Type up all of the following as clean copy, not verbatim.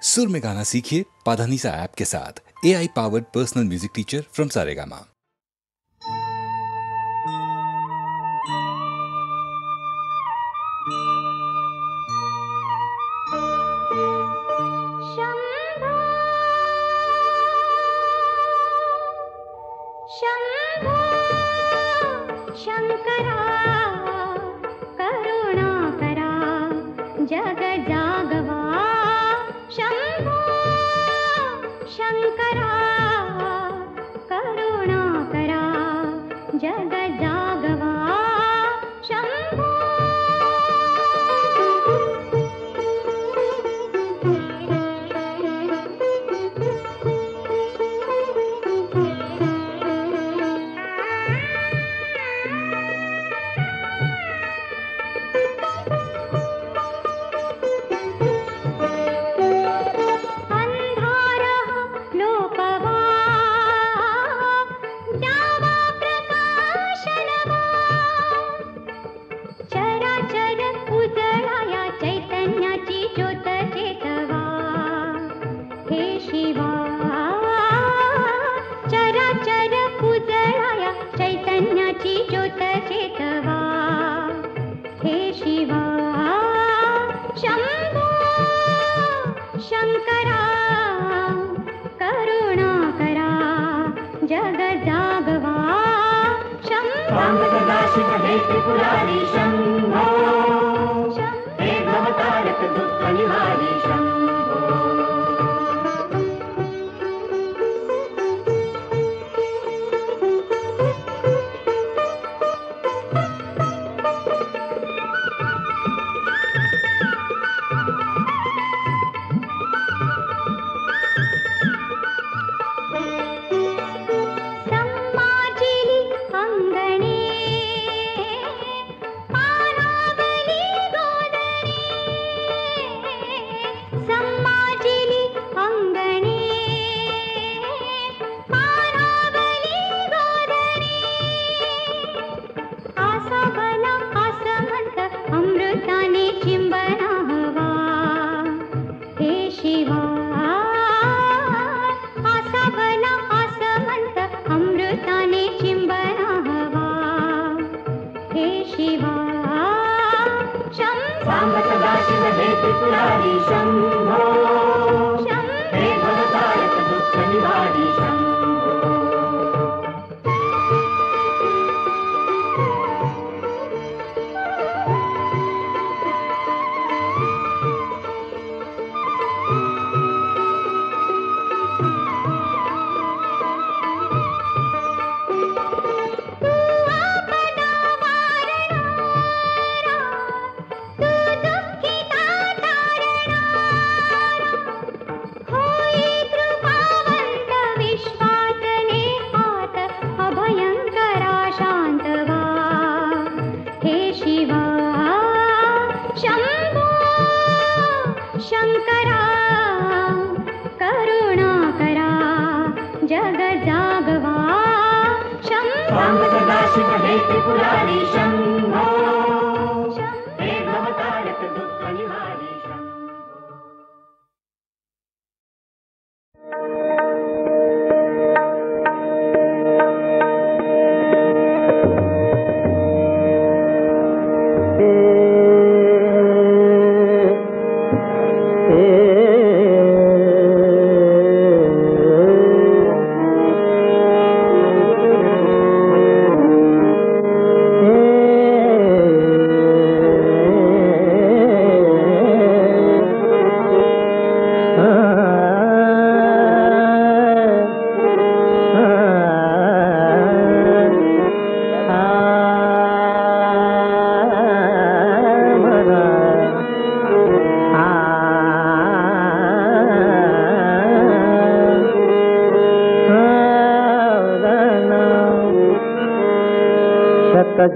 सुर में गाना सीखिए पाधानीसा ऐप के साथ। AI powered personal music teacher from Saregama.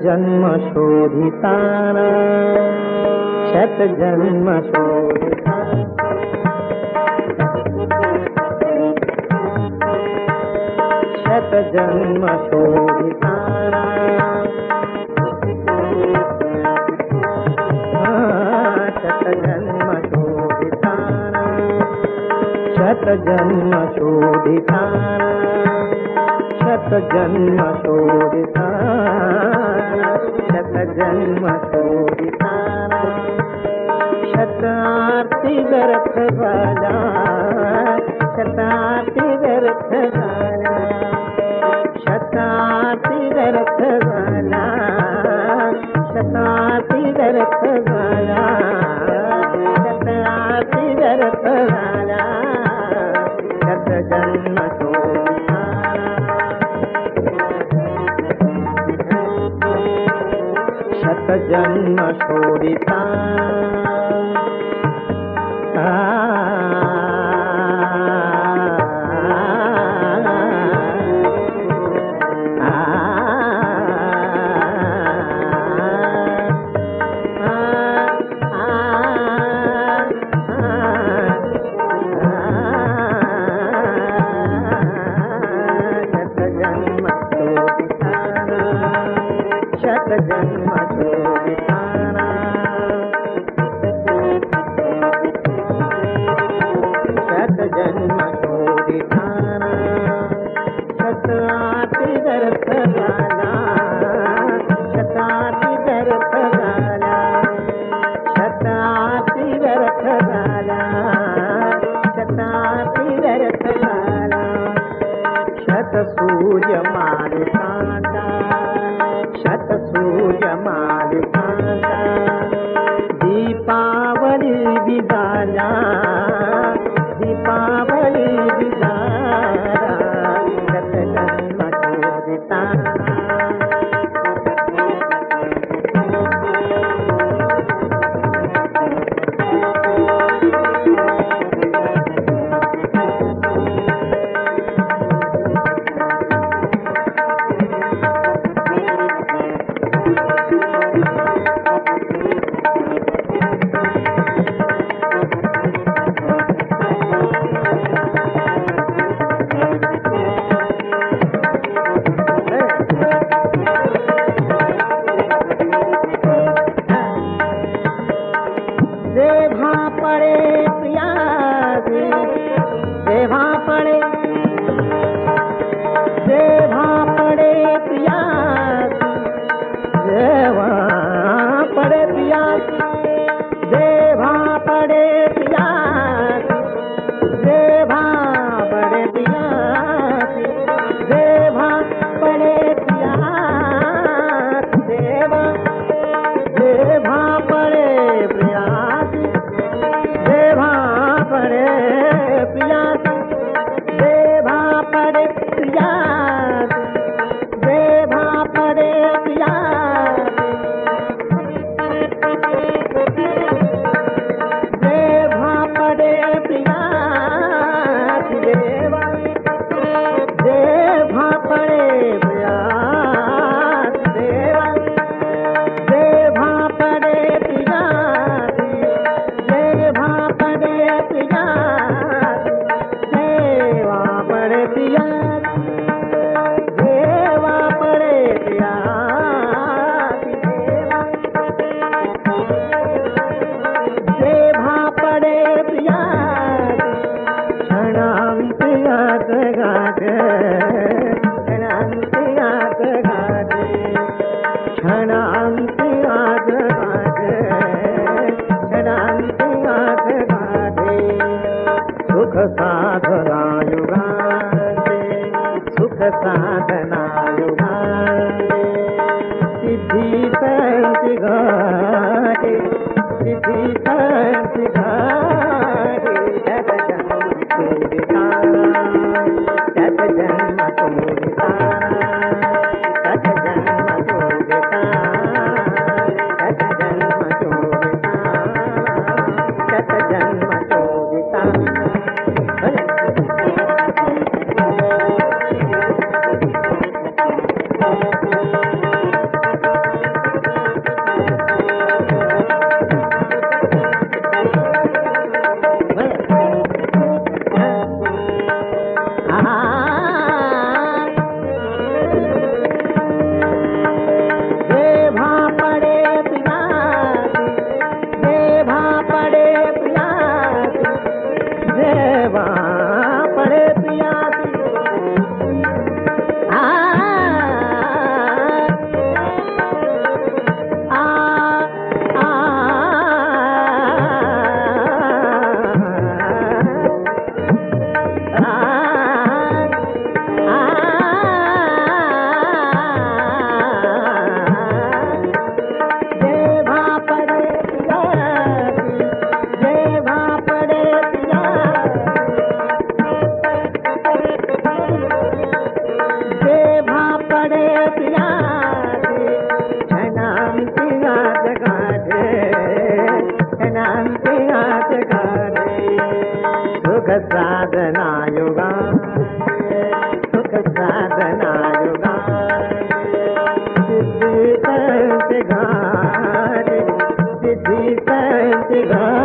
जन्म शोधिताना शत जन्म शोधिताना शत जन्म शोधिताना शत जन्म शोधिताना शतजन्म शोधिताना शतजन्म शोधिताना शतजन्म शोधिताना शतार्थी व्यर्थ झाला शतार्थी व्यर्थ झाला शतार्थी व्यर्थ झाला शतार्थी व्यर्थ झाला शतार्थी व्यर्थ झाला शतजन्म शतजन्म शोधिताना शतजन्म शोधिताना शतजन्म शोधिताना शतार्थी व्यर्थ झाला शतार्थी व्यर्थ झाला शतार्थी व्यर्थ झाला शतार्थी व्यर्थ झाला शतसूर्य मालिकांचा शतसूर्य मालिकांचा दीपावली बिदाला दीपावली बिदाला शतजन्म शोधिताना देवा पड़े प्यासी देवा पड़े प्यासी देवा पड़े प्यासी देवा पड़े प्यासी देवा पड़े प्यासी देवा पड़े प्यासी देवा देवा पड़े प्यासी देवा पड़े प्यासी देवा पड़े प्यासी देवा पड़े प्यासी देवा पड़े प्यासी देवा देवा पड़े प्यासी देवा देवा पड़े प्यासी देवा पड़े प्यासी देवा पड़े प्यासी देवा पड़े प्यासी देवा पड़े प्यासी क्षणांत गात गाते क्षणांत गात गाते क्षणांत गात गाते क्षणांत गात गाते सुख साधना युगांते सुख साधना युगांते सिद्धि संति घाटे सिद्धि संति घाटे शतजन्म शोधिताना शतजन्म शोधिताना शतजन्म शोधिताना शतजन्म शोधिताना शतजन्म शोधिताना सुख साधना युगा सुख साधना युगा सिद्धि संत घारे सिद्धि संत घारे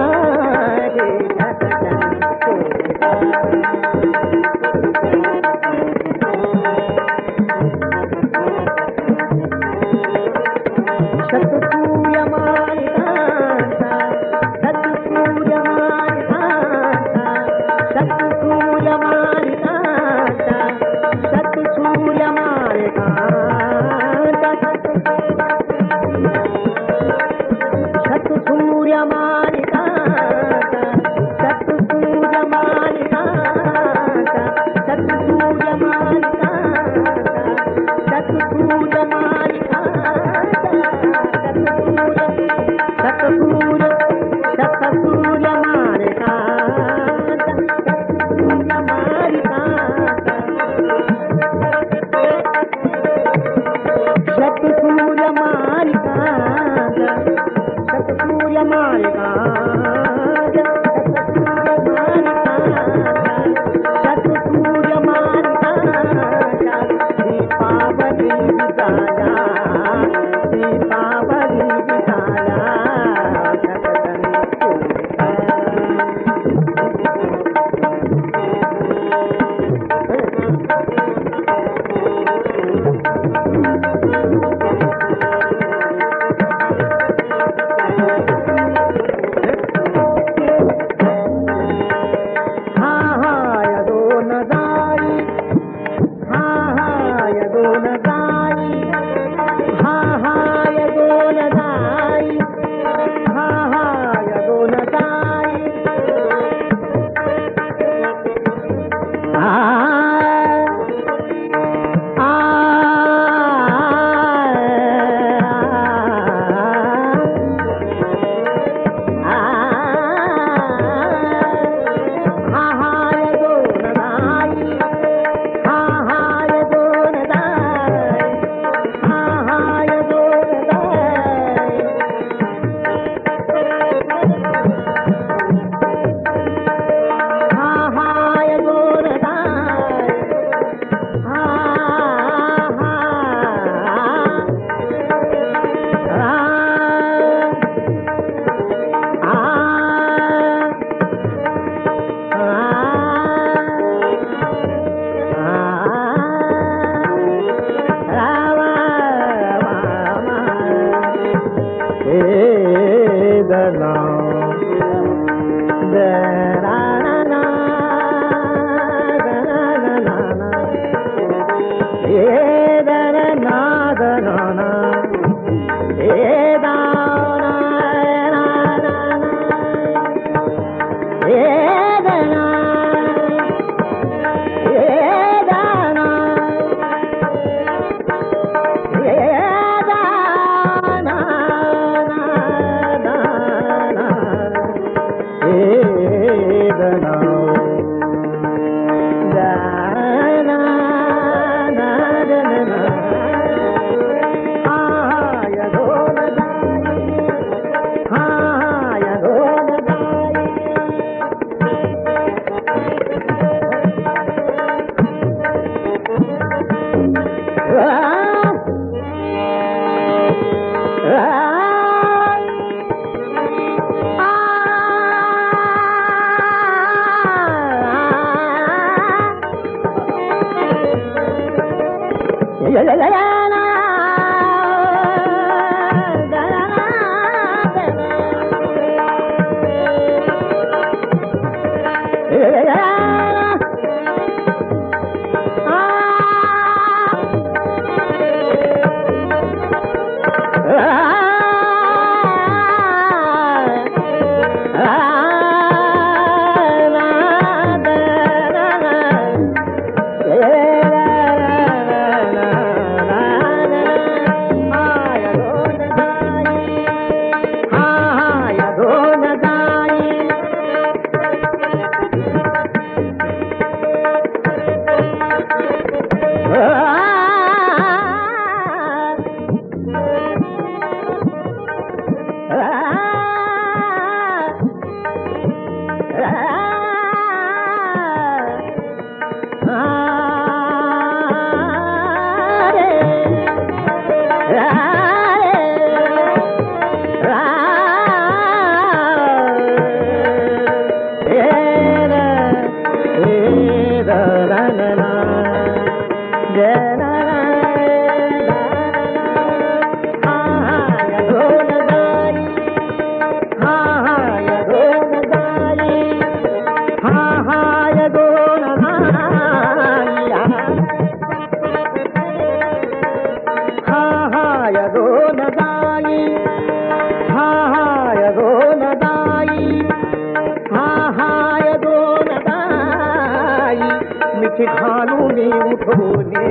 मिठी घालूंगी उठोने,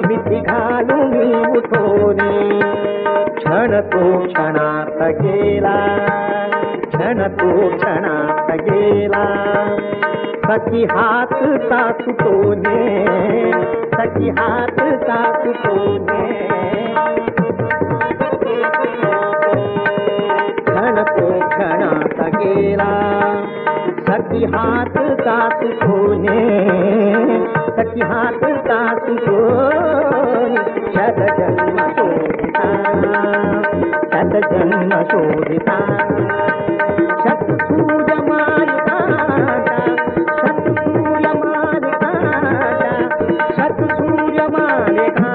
मिठी घालूंगी उठोने. क्षण तो क्षणात गेला, क्षण तो क्षणात गेला. सखी हात का सुटोने, सखी हात का सुटोने. क्षण तो क्षणात गेला. सखी हात का सुटोने, सखी हात का सुटोने. शत जन्म शोधिता, शत जन्म शोधिता. शत सूर्य मालिका, शत सूर्य मालिका, शत सूर्य मालिका,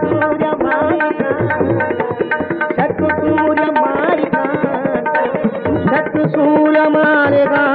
सूर्य मालिका, शत सूर्य मालिका, शत सूर्य मालिका.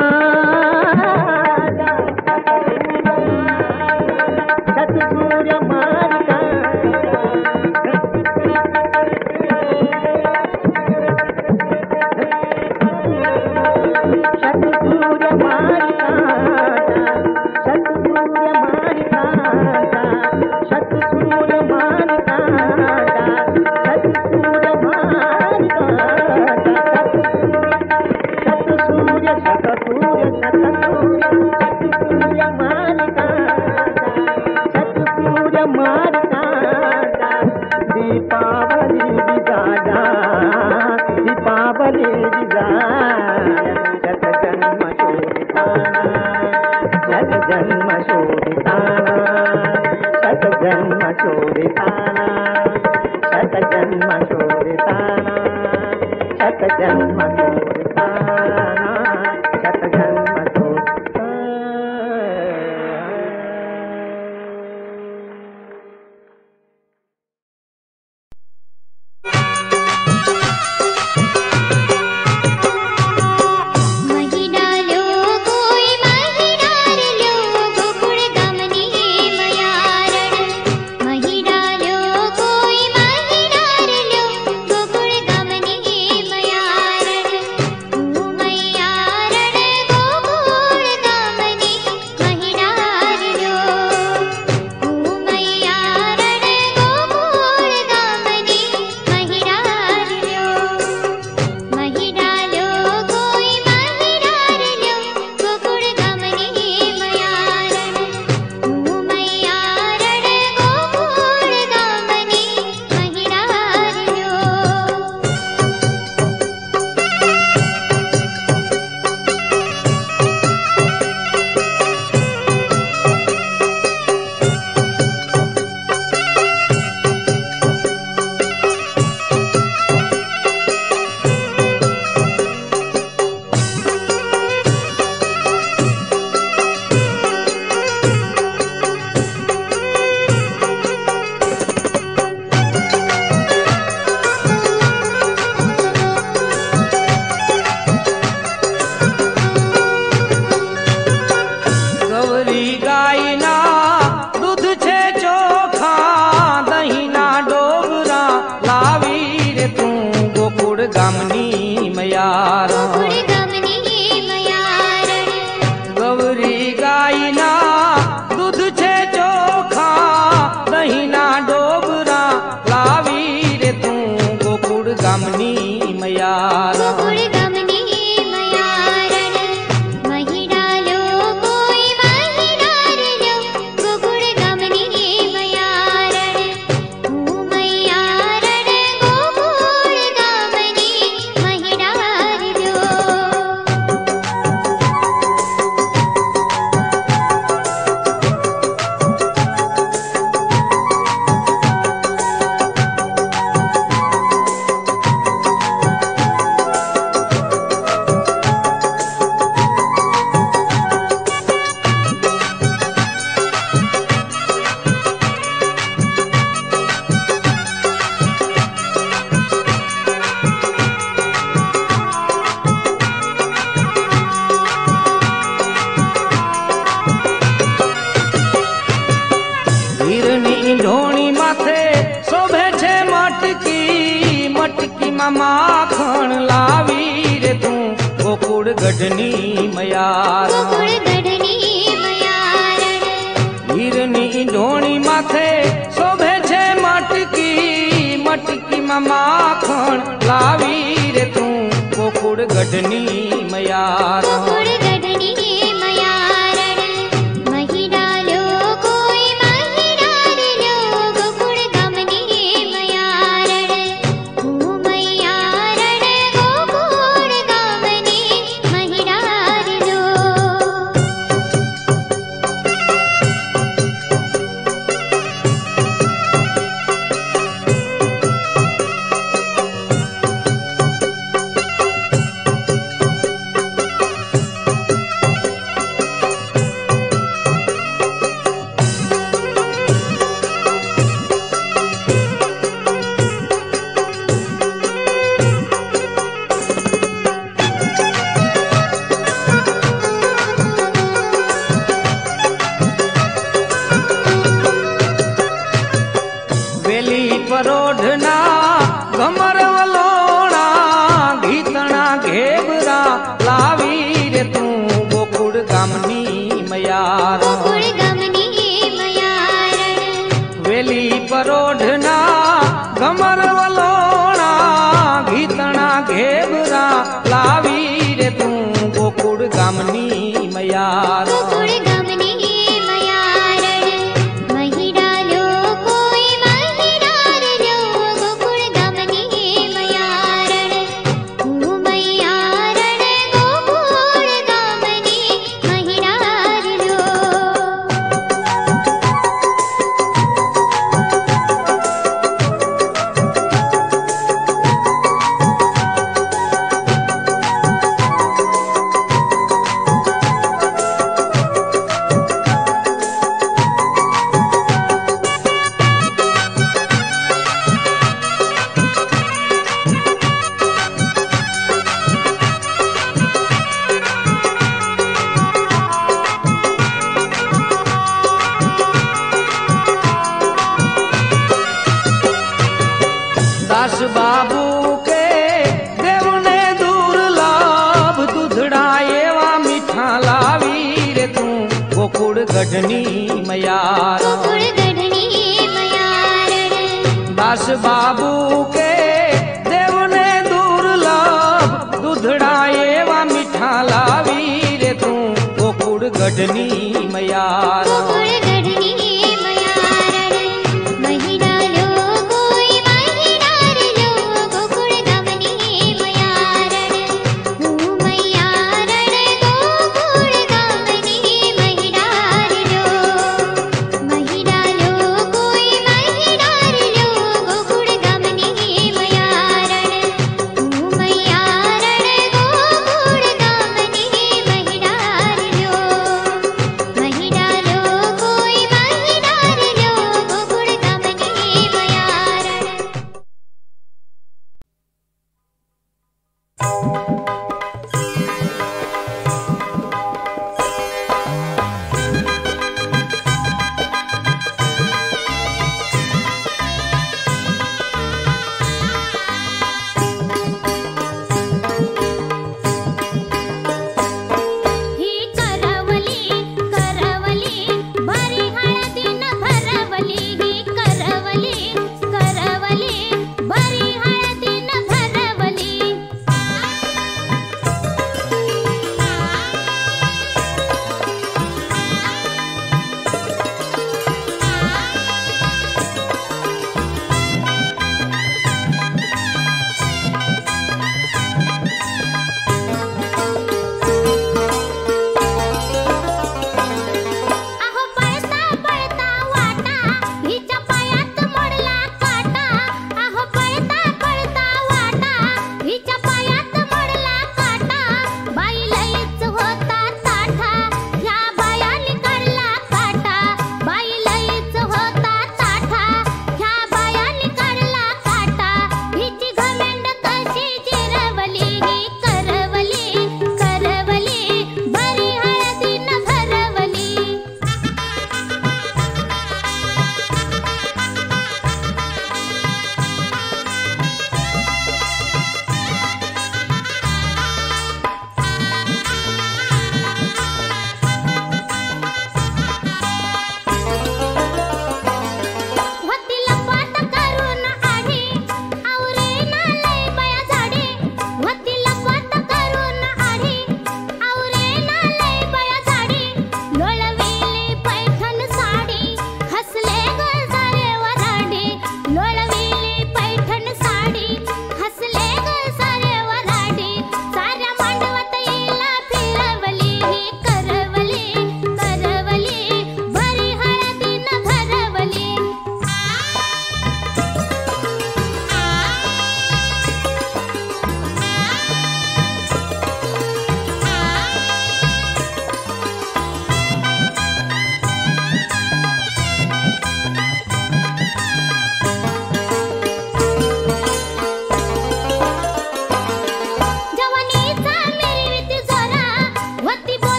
Oh my માં માખણ લાવી રે તું ગોકુળ ગઢની મયારણ હીરની ઢોણી માથે શોભે છે મટકી મટકી માં માખણ લાવી રે તું ગોકુળ ગઢની મયારણ પરોઢના ગમર વલોણા ગીતણા ઘેબરા લાવી રે તું ગોકુળ ગામની મયારણ વેલી પરોઢના ગમર વલોણા ગીતણા ઘેબરા લાવી રે તું ગોકુળ ગામની મયારણ दास बाबू के देव ने दुर्लभ दूधड़ा एवा मीठा लावी रे तू गोकुळ गढ़नी मयारण दास बाबू के देव ने दुर्लभ दूधड़ा एवा मीठा लावी रे तू गोकुळ गढ़नी मयारण महिडा लो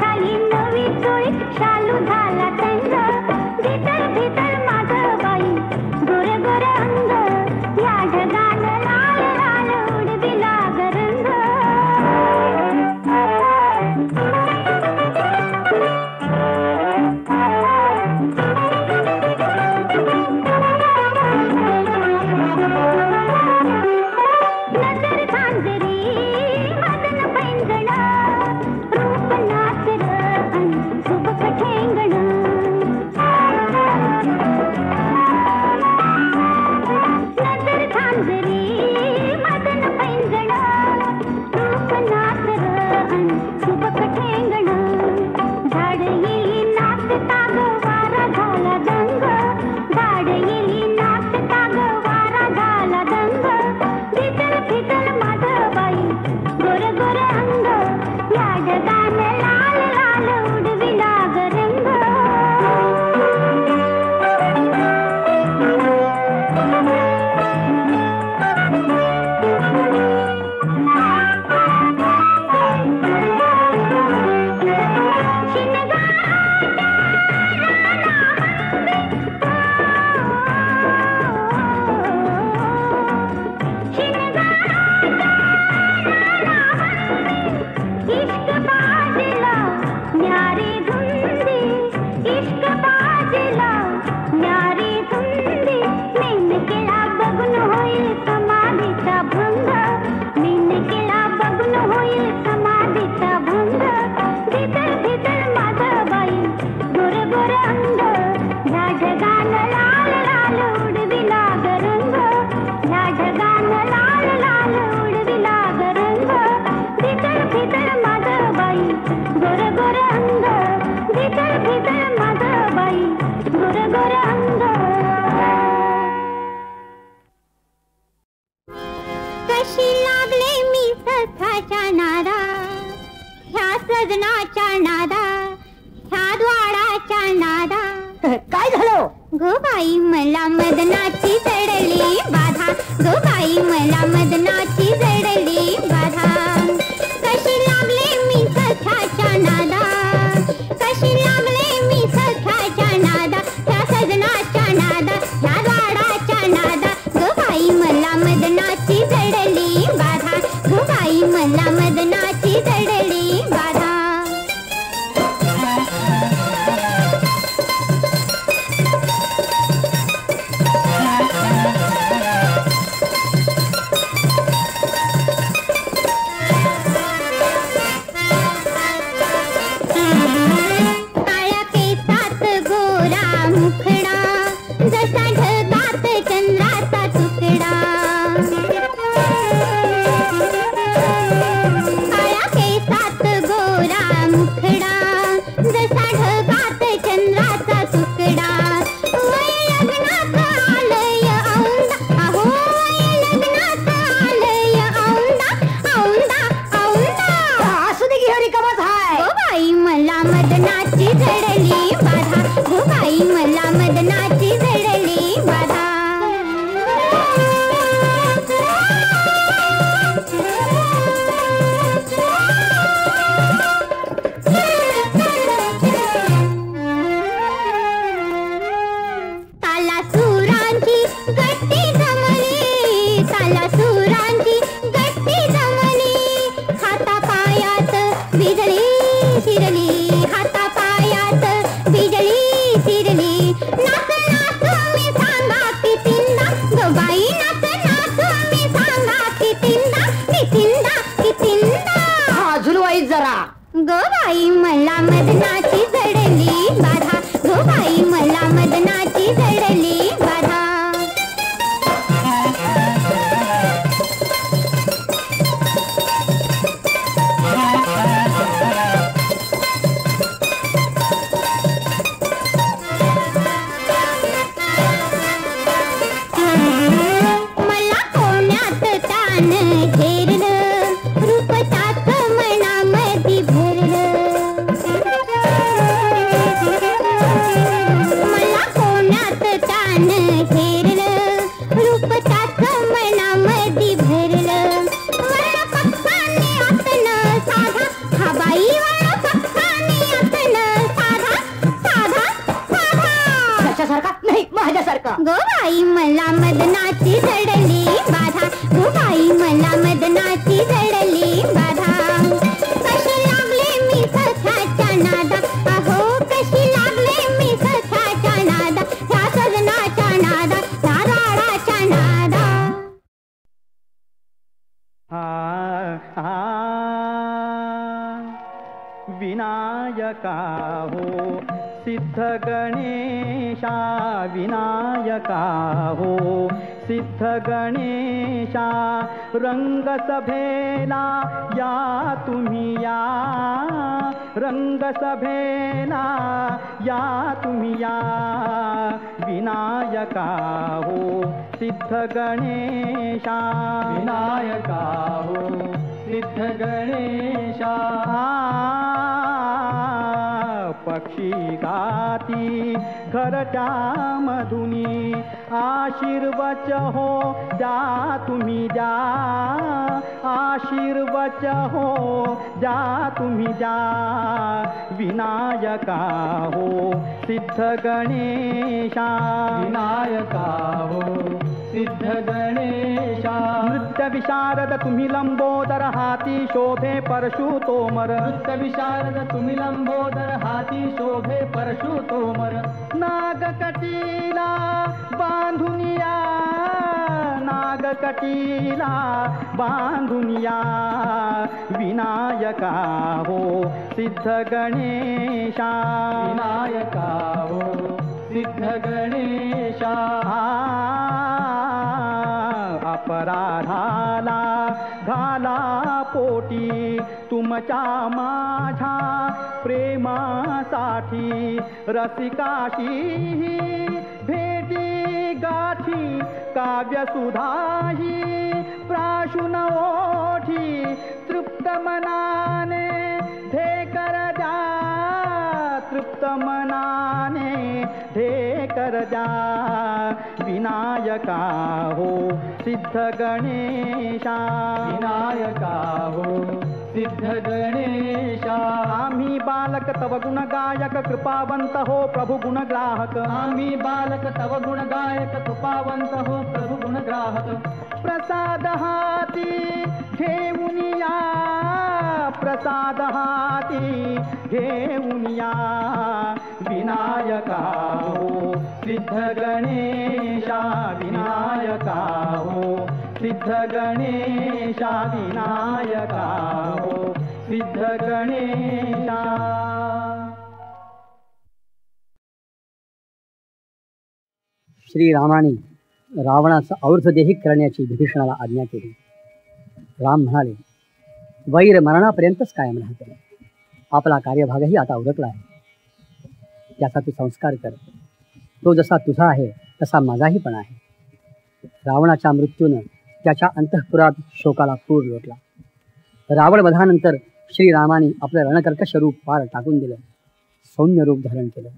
झाली नवी चोळी शालू झाला तंग भीतर भीतर माझं बाई गोर गोर अंग या ढगानं लाल लाल उडविला गरंग नजर झांजरी मदन पैंजण रूप नाचर अन सुबक ठेंगण नजर झांजरी मदन पैंजण रूप नाचर अन सुबक ठेंगण झाड येई नाचता ग वारा झाला दंग झाड येई नाचता ग वारा झाला दंग भीतर भीतर माझं बाई गोर गोर अंग या ढगानं लाल लाल उडविला गरंग इश्क बाजला न्यारी धुंदी इश्क बाजला न्यारी धुंदी मेन केळा बघून होईल समाधीचा भंग मेन केळा बघून होईल समाधीचा भंग भीतर भीतर माझं बाई गोर गोर अंग या ढगानं लाल लाल उडविला गरंग या ढगानं लाल लाल उडविला गरंग भीतर भीतर माझं बाई गोर गोर अंग भीतर भीतर माझं बाई गोर गोर अंग कशी लागले मी सखाच्या नादा ह्या सजनाच्या नादा ह्या द्वाराच्या नादा काय झालं गो बाई मला मदनाची जडली बाधा गो बाई मला मदनाची जडली बाधा कशी लागले मी सखाच्या नादा कशी लागले मी सखाच्या नादा ह्या सजनाच्या नादा ह्या द्वाराच्या नादा गो बाई मला मदनाची जडली बाधा गो बाई मला मदनाची जडली बाधा काळ्या केसात गोरा मुखडा जसा ढगात चंद्राचा तुकडा काळ्या केसात गोरा मुखडा जसा ढगात चंद्राचा तुकडा वय लग्नात आलय औंदा अहो वय लग्नात आलय औंदा औंदा औंदा असू दे की हे रिकामाच हाय गो बाई मला मदनाची जडली बाधा गो बाई मला मदनाची जडली बाधा ताला सुरांची गट्टी जमली ताला सुरांची गट्टी जमली हाता पायात बिजली शिरली हाता पायात बिजली शिरली बाई मला मदनाची जडली बाधा, गो बाई मला मदनाची जडली बाधा. कशी लागले मी सख्याच्या नादा, अहो कशी लागले मी सख्याच्या नादा, ह्या सजनाच्या नादा, ह्या राळाच्या नादा. विनायका हो सिद्ध गणेशा, विनायका हो सिद्ध गणेशा, रंगसभेला या तुम्ही या, रंगसभेला या तुम्ही या. विनायका हो सिद्ध गणेशा, विनायका हो सिद्ध गणेशा. पक्षी गाती घरट्या मधुनी, आशीर्वच हो द्या तुम्ही द्या, आशीर्वच हो द्या तुम्ही द्या. विनायका हो सिद्ध गणेशा, विनायका हो सिद्ध गणेशा. नृत्य विशारद तुम्ही लंबोदर हाती शोभे परशुतोमर, नृत्य विशारद तुम्ही लंबोदर हाती शोभे परशुतोमर. नागकटीला बांधून या, नागकटीला बांधून या. विनायका हो सिद्ध गणेशा, विनायका हो सिद्ध गणेशा. अपराधाला घाला पोटी तुमच्या माझ्या प्रेमासाठी, रसिकाशी भेटी गाठी काव्यसुधाही प्राशुन ओठी. तृप्त मनाने ढेकर द्या, तृप्त मनाने ढेकर द्या. विनायका हो सिद्ध गणेशा, विनायका हो सिद्ध गणेशा. आम्ही बालक तव गुण गायक कृपावंत हो प्रभु गुण ग्राहक, आम्ही बालक तव गुण गायक कृपावंत हो प्रभु गुण ग्राहक. प्रसाद हाती घेऊन या, प्रसाद हाती घेऊन या. विनायका हो सिद्ध गणेशा, विनायका हो सिद्ध गणेशा, विनायका हो सिद्ध गणेशा. श्रीरामाने रावणाचा और्ध्वदेही करण्याची विभीषणाला आज्ञा केली. राम म्हणाले, वैर मरणापर्यंतच कायम राहते. आपला कार्यभागही आता उरकला आहे, त्याचा तू संस्कार कर. तो जसा तुझा आहे तसा माझाही पण आहे. रावणाच्या मृत्यूनं त्याच्या अंतःपुरात शोकाला पूर लोटला. रावण वधानंतर श्रीरामाने आपलं रणकर्कश रूप पार टाकून दिलं, सौम्य रूप धारण केलं.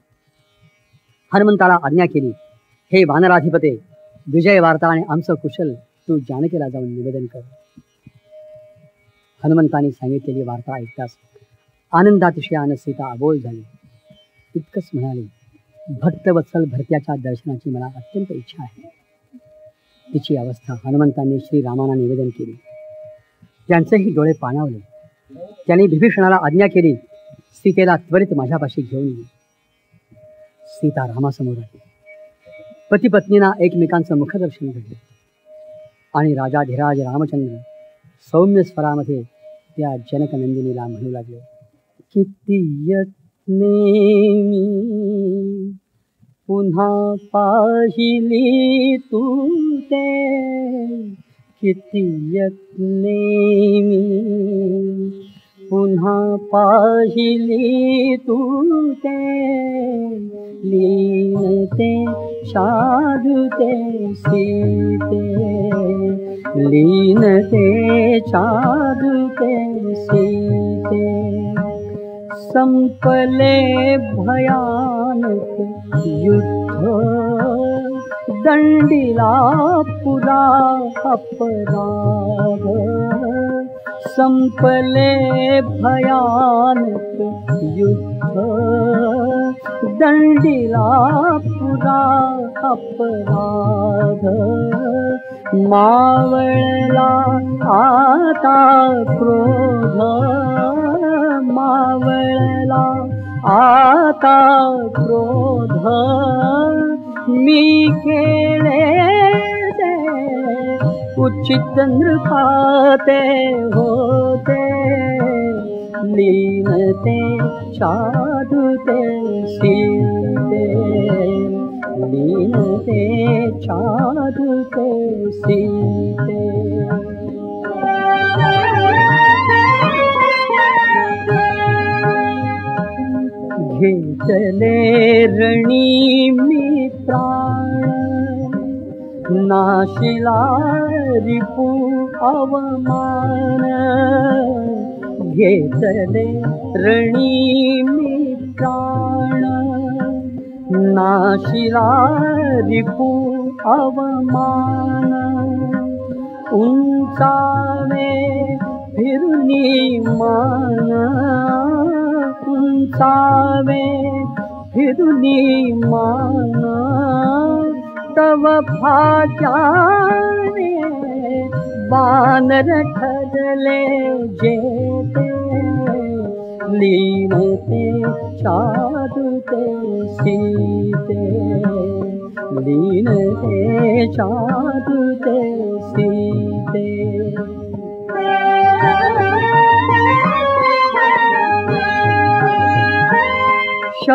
हनुमंताला आज्ञा केली, हे वानराधिपते, विजय वार्ता आणि आमचं कुशल तू जानकीला जाऊन निवेदन कर. हनुमंताने सांगितलेली वार्ता ऐकताच आनंदातिशयानं सीता अबोल झाली. इतकंच म्हणाली, भक्तवत्सल भरत्याच्या दर्शनाची मला अत्यंत इच्छा आहे. तिची अवस्था हनुमंतांनी श्रीरामांना निवेदन केली. त्यांचेही डोळे पाणावले. त्यांनी विभीषणाला आज्ञा केली, सीतेला त्वरित माझ्यापाशी घेऊन ये. सीता रामासमोर आली. पती पत्नींना एकमेकांचं मुखदर्शन घडले आणि राजाधिराज रामचंद्र सौम्य स्वरामध्ये त्या जनकनंदिनीला म्हणू लागले, किती यत्ने मी पुन्हा पाहिली तू ते, किती यत्ने मी पुन्हा पाहिली तू ते, लीनते शाधुते सीते, लीनते शाधुते सीते. संपले भयानक युद्ध, दंडिला पुरा अपराध. संपले भयानक युद्ध, दंडिला पुरा अपराध मावळला आता क्रोध मावळला आता क्रोध मी केले दे उचित नृपाते होते लीनते साधुते सीते लीनते साधुते सीते घेतले रणी मी प्राण नाशिला रिपू अवमान घेतले रणी मी प्राण नाशिला रिपू अवमान उंचावे फिरुनी मान उंचावे फिरुनी मान तव भाग्याने बानर ठरले जेते लीनते साधुते सीते लीनते साधुते सीते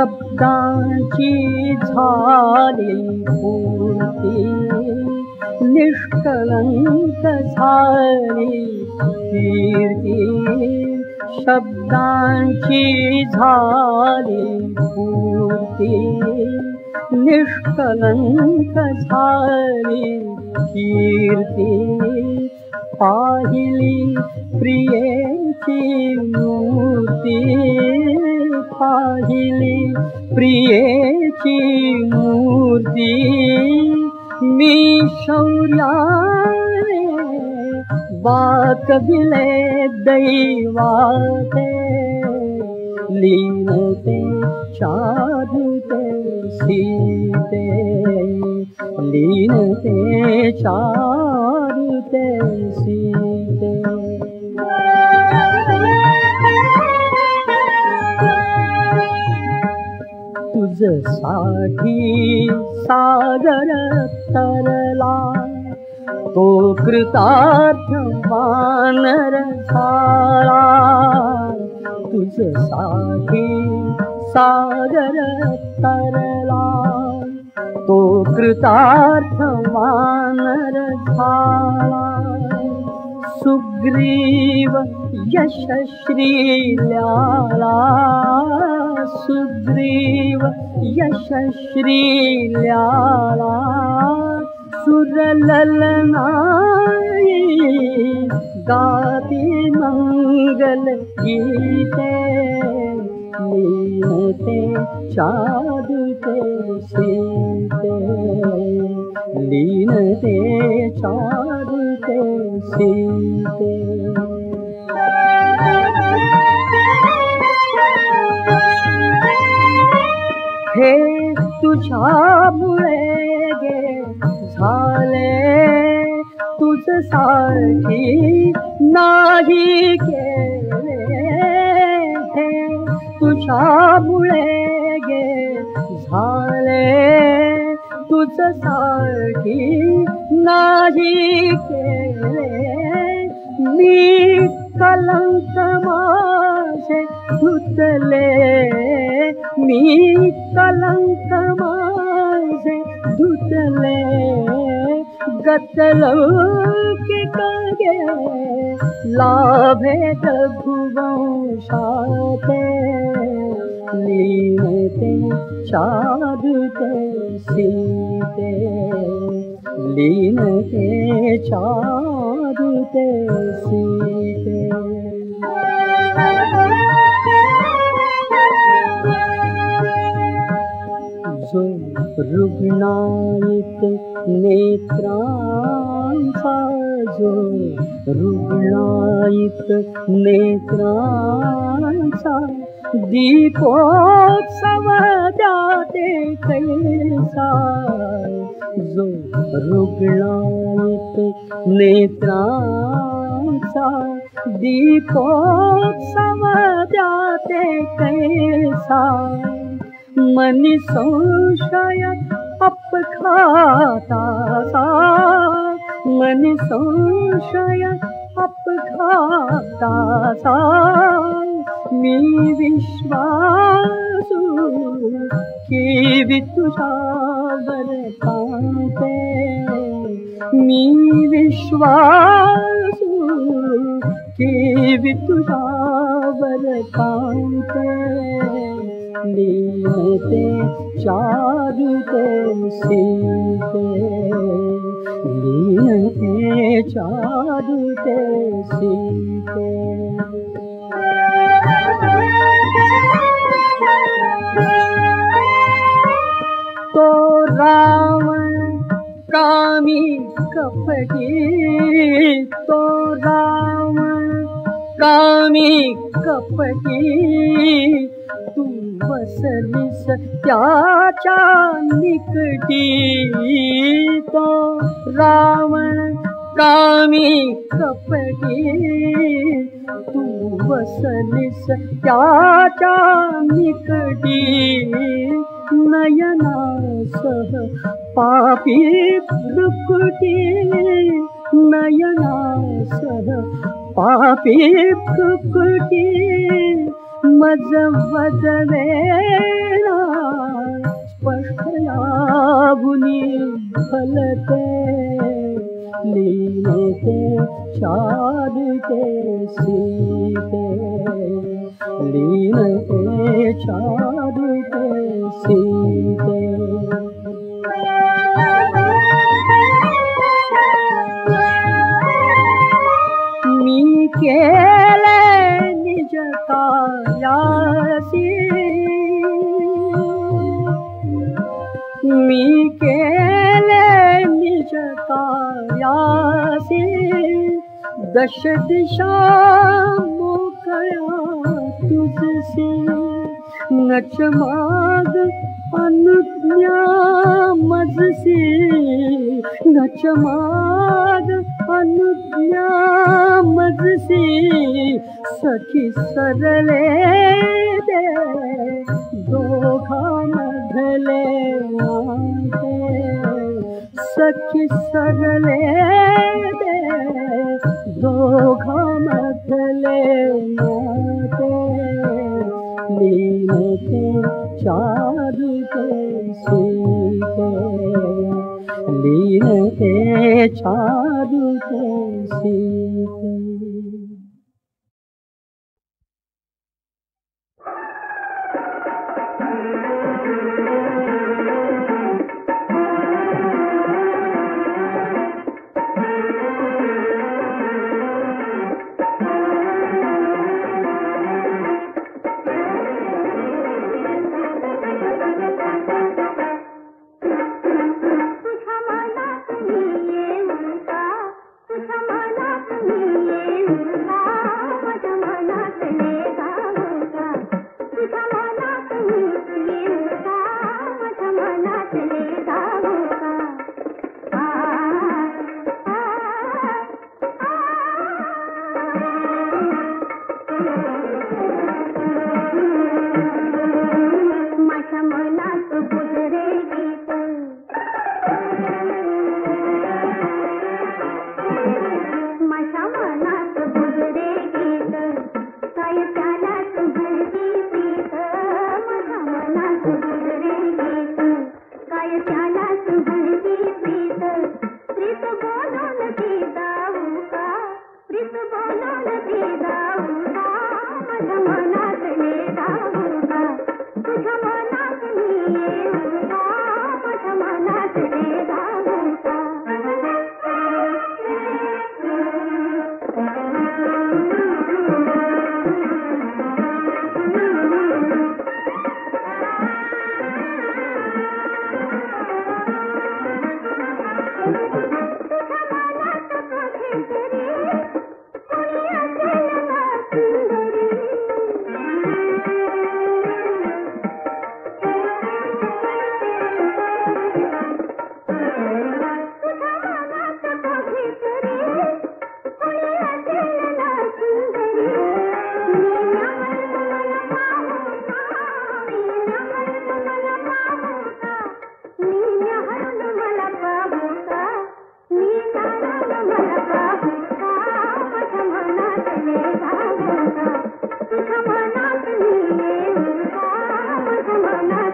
शब्दांची झाली पूर्ती निष्कलंक झाली कीर्ती शब्दांची झाली पूर्ती निष्कलंक झाली कीर्ती पाहिली प्रियेची मूर्ती पाहिली प्रियेची मूर्ती मी शौर्याने बाकविले दैवाते लीनते साधुते सीते लीनते साधुते सीते तुझसाठी सागर तरला तो कृतार्थ वानर झाला तुझसाठी सागर तरला तो कृतार्थ वानर झाला सुग्रीव यशश्रील्याला सुग्रीव यशश्रील्याला सुरललनाई गाती मंगल गीते लीनते साधुते सीते लीनते साधुते सीते हे तुझ्यामुळे गे झाले तुझसाठी नाही केले हे तुझ्यामुळे गे झाले तुझसाठी नाही केले मी कलंक माझे धुतले मी कलंक माझे धुतले गतलौकिक गे लाभे रघुवंशाते लीनते साधुते सीते लीनते साधुते सीते जो रुग्णायित नेत्रांचा जो रुग्णायित नेत्रांचा दीपोत्सव जाते कैसा जो रुग्णायित नेत्रांचा दीपोत्सव जाते कैसा मनी संशय अपघाताचा मनी संशय अपघाताचा मी विश्वासू की तुझ्यावर कांते मी विश्वासू की तुझ्यावर कांते लीनते चारुते सीते लीनते चारुते सीते तो रावण कामी कपटी तो रावण कामी कपटी तू बसलीस त्याच्या निकटी तो रावण कामी कपटी तू बसलीस त्याच्या निकटी नयनासह पापी भ्रुकुटी नयनासह पापी भ्रुकुटी मज वदवेना स्पष्ट लाभुनी फलते लीनते चारुते सीते लीनते चारुते सीते मी केले निज कार्यासी मी केले निज कार्यासी दश दिशा मोकळ्या तुझसी नच माग अनुज्ञा मजसी नच माग अनुज्ञा मजसी सखी सरले दे दोघा मधले नाते सखी सरले दे दोघा मधले नाते लीनते चारुते सीते लीनते चारुते सीते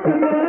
करी